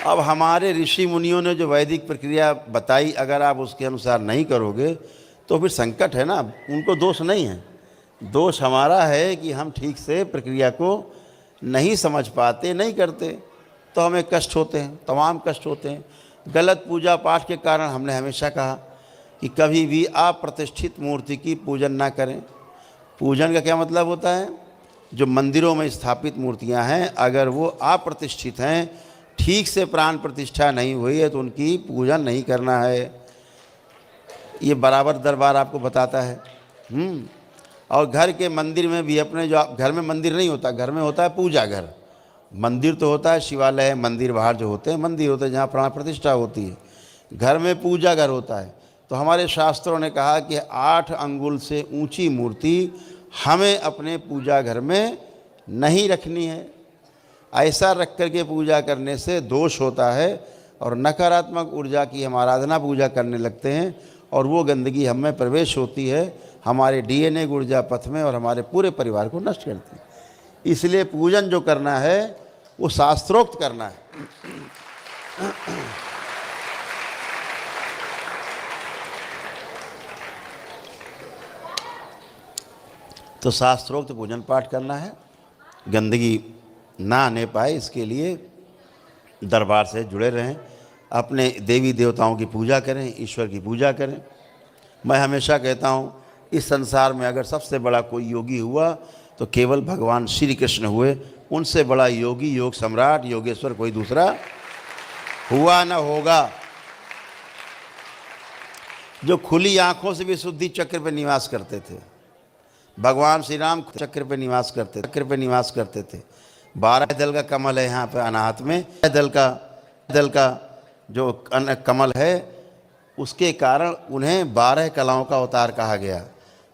अब हमारे ऋषि मुनियों ने जो वैदिक प्रक्रिया बताई, अगर आप उसके अनुसार नहीं करोगे तो फिर संकट है ना। उनको दोष नहीं है, दोष हमारा है कि हम ठीक से प्रक्रिया को नहीं समझ पाते, नहीं करते, तो हमें कष्ट होते हैं, तमाम कष्ट होते हैं। गलत पूजा पाठ के कारण हमने हमेशा कहा कि कभी भी अप्रतिष्ठित मूर्ति की पूजन ना करें। पूजन का क्या मतलब होता है? जो मंदिरों में स्थापित मूर्तियां हैं, अगर वो अप्रतिष्ठित हैं, ठीक से प्राण प्रतिष्ठा नहीं हुई है, तो उनकी पूजन नहीं करना है। ये बराबर दरबार आपको बताता है। और घर के मंदिर में भी अपने, जो घर में मंदिर नहीं होता, घर में होता है पूजा घर। मंदिर तो होता है शिवालय, मंदिर बाहर जो होते हैं मंदिर होते हैं जहाँ प्राण प्रतिष्ठा होती है। घर में पूजा घर होता है। तो हमारे शास्त्रों ने कहा कि 8 अंगुल से ऊंची मूर्ति हमें अपने पूजा घर में नहीं रखनी है। ऐसा रख करके पूजा करने से दोष होता है और नकारात्मक ऊर्जा की हम आराधना पूजा करने लगते हैं, और वो गंदगी हम में प्रवेश होती है, हमारे DNA ऊर्जा पथ में, और हमारे पूरे परिवार को नष्ट करती है। इसलिए पूजन जो करना है वो शास्त्रोक्त करना है। तो शास्त्रोक्त पूजन पाठ करना है, गंदगी ना आने पाए इसके लिए दरबार से जुड़े रहें, अपने देवी देवताओं की पूजा करें, ईश्वर की पूजा करें। मैं हमेशा कहता हूँ, इस संसार में अगर सबसे बड़ा कोई योगी हुआ तो केवल भगवान श्री कृष्ण हुए। उनसे बड़ा योगी, योग सम्राट, योगेश्वर कोई दूसरा हुआ न होगा। जो खुली आंखों से भी शुद्धि चक्र पर निवास करते थे, भगवान श्री राम चक्र पे निवास करते थे। 12 दल का कमल है यहाँ पे अनाहत में, दल का जो कमल है, उसके कारण उन्हें 12 कलाओं का अवतार कहा गया।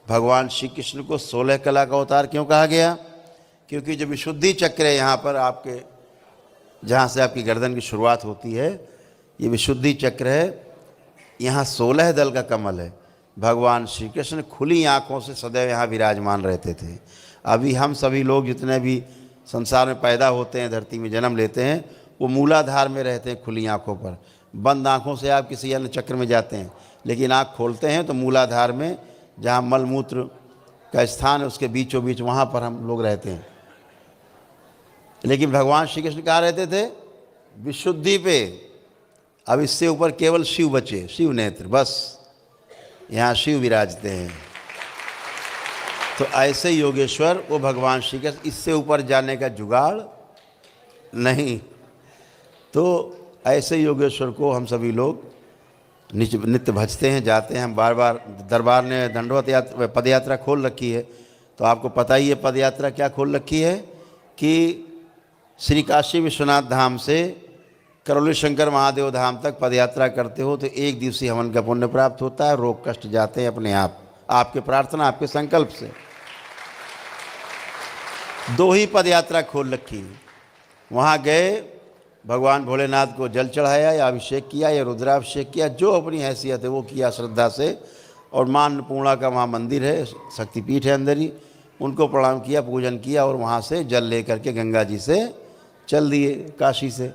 भगवान श्री कृष्ण को 16 कला का अवतार क्यों कहा गया? क्योंकि जो विशुद्धि चक्र है यहाँ पर आपके, जहाँ से आपकी गर्दन की शुरुआत होती है, ये विशुद्धि चक्र है। यहाँ 16 दल का कमल है। भगवान श्री कृष्ण खुली आँखों से सदैव यहाँ विराजमान रहते थे। अभी हम सभी लोग जितने भी संसार में पैदा होते हैं, धरती में जन्म लेते हैं, वो मूलाधार में रहते हैं खुली आँखों पर। बंद आँखों से आप किसी अन्य चक्र में जाते हैं, लेकिन आँख खोलते हैं तो मूलाधार में, जहाँ मलमूत्र का स्थान है, उसके बीचों बीच वहाँ पर हम लोग रहते हैं। लेकिन भगवान श्री कृष्ण कहाँ रहते थे? विशुद्धि पे। अब इससे ऊपर केवल शिव बचे, शिव नेत्र, बस यहाँ शिव विराजते हैं। तो ऐसे योगेश्वर वो भगवान श्री कृष्ण, इससे ऊपर जाने का जुगाड़ नहीं। तो ऐसे योगेश्वर को हम सभी लोग नित्य भजते हैं, जाते हैं। हम बार बार, दरबार ने दंडवत यात्रा, पद यात्रा खोल रखी है। तो आपको पता ही है पद यात्रा क्या खोल रखी है, कि श्री काशी विश्वनाथ धाम से करौली शंकर महादेव धाम तक पद यात्रा करते हो तो 1 दिवसीय हवन का पुण्य प्राप्त होता है। रोग कष्ट जाते हैं अपने आप, आपके प्रार्थना, आपके संकल्प से। 2 ही पद यात्रा खोल रखी है। वहाँ गए, भगवान भोलेनाथ को जल चढ़ाया या अभिषेक किया या रुद्राभिषेक किया, जो अपनी हैसियत है वो किया श्रद्धा से। और माँ अन्नपूर्णा का वहाँ मंदिर है, शक्तिपीठ है अंदर ही, उनको प्रणाम किया, पूजन किया, और वहाँ से जल ले करके गंगा जी से चल दिए काशी से।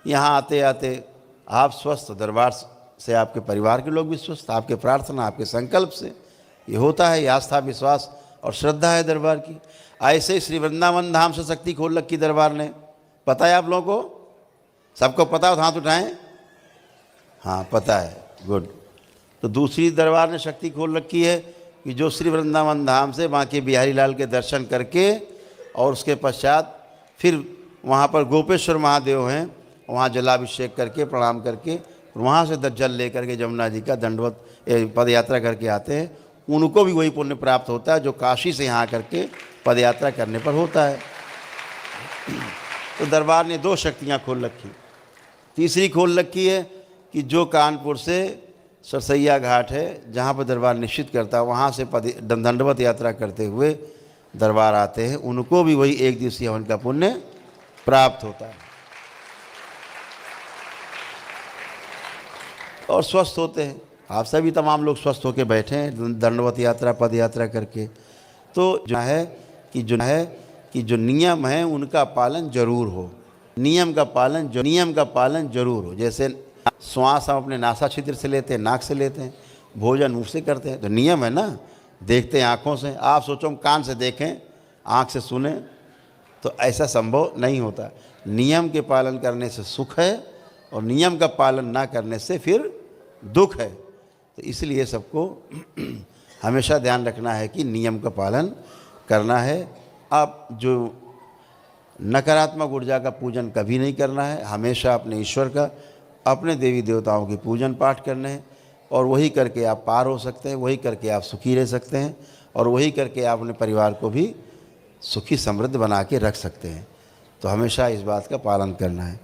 यहाँ आते आते आप स्वस्थ, दरबार से आपके परिवार के लोग भी स्वस्थ, आपके प्रार्थना, आपके संकल्प से ये होता है। ये आस्था, विश्वास और श्रद्धा है दरबार की। ऐसे ही श्री वृंदावन धाम से शक्ति खोल रखी दरबार ने। पता है आप लोगों को? सबको पता हो तो हाथ उठाएं। हाँ, पता है, गुड। तो दूसरी दरबार ने शक्ति खोल रखी है कि जो श्री वृंदावन धाम से बांके बिहारी लाल के दर्शन करके, और उसके पश्चात फिर वहाँ पर गोपेश्वर महादेव हैं, वहाँ जलाभिषेक करके, प्रणाम करके, वहाँ से जल ले करके जमुना जी का दंडवत पद यात्रा करके आते हैं, उनको भी वही पुण्य प्राप्त होता है जो काशी से यहाँ करके पद यात्रा करने पर होता है। तो दरबार ने 2 शक्तियाँ खोल रखी। तीसरी खोल रखी है कि जो कानपुर से सरसैया घाट है, जहाँ पर दरबार निश्चित करता है, वहाँ से दंडवत यात्रा करते हुए दरबार आते हैं, उनको भी वही 1 दिवसीय हवन का पुण्य प्राप्त होता है और स्वस्थ होते हैं। आप सभी तमाम लोग स्वस्थ होकर बैठे हैं दंडवत यात्रा, पद यात्रा करके। तो जो है कि जो नियम है उनका पालन जरूर हो। नियम का पालन जरूर हो। जैसे श्वास हम अपने नासा छिद्र से लेते हैं, नाक से लेते हैं, भोजन मुंह से करते हैं, तो नियम है ना। देखते हैं आँखों से, आप सोचो हम कान से देखें, आँख से सुने, तो ऐसा संभव नहीं होता। नियम के पालन करने से सुख है और नियम का पालन ना करने से फिर दुख है। तो इसलिए सबको हमेशा ध्यान रखना है कि नियम का पालन करना है। अब जो नकारात्मक ऊर्जा का पूजन कभी नहीं करना है, हमेशा अपने ईश्वर का, अपने देवी देवताओं के पूजन पाठ करने हैं, और वही करके आप पार हो सकते हैं, वही करके आप सुखी रह सकते हैं, और वही करके आप अपने परिवार को भी सुखी समृद्ध बना के रख सकते हैं। तो हमेशा इस बात का पालन करना है।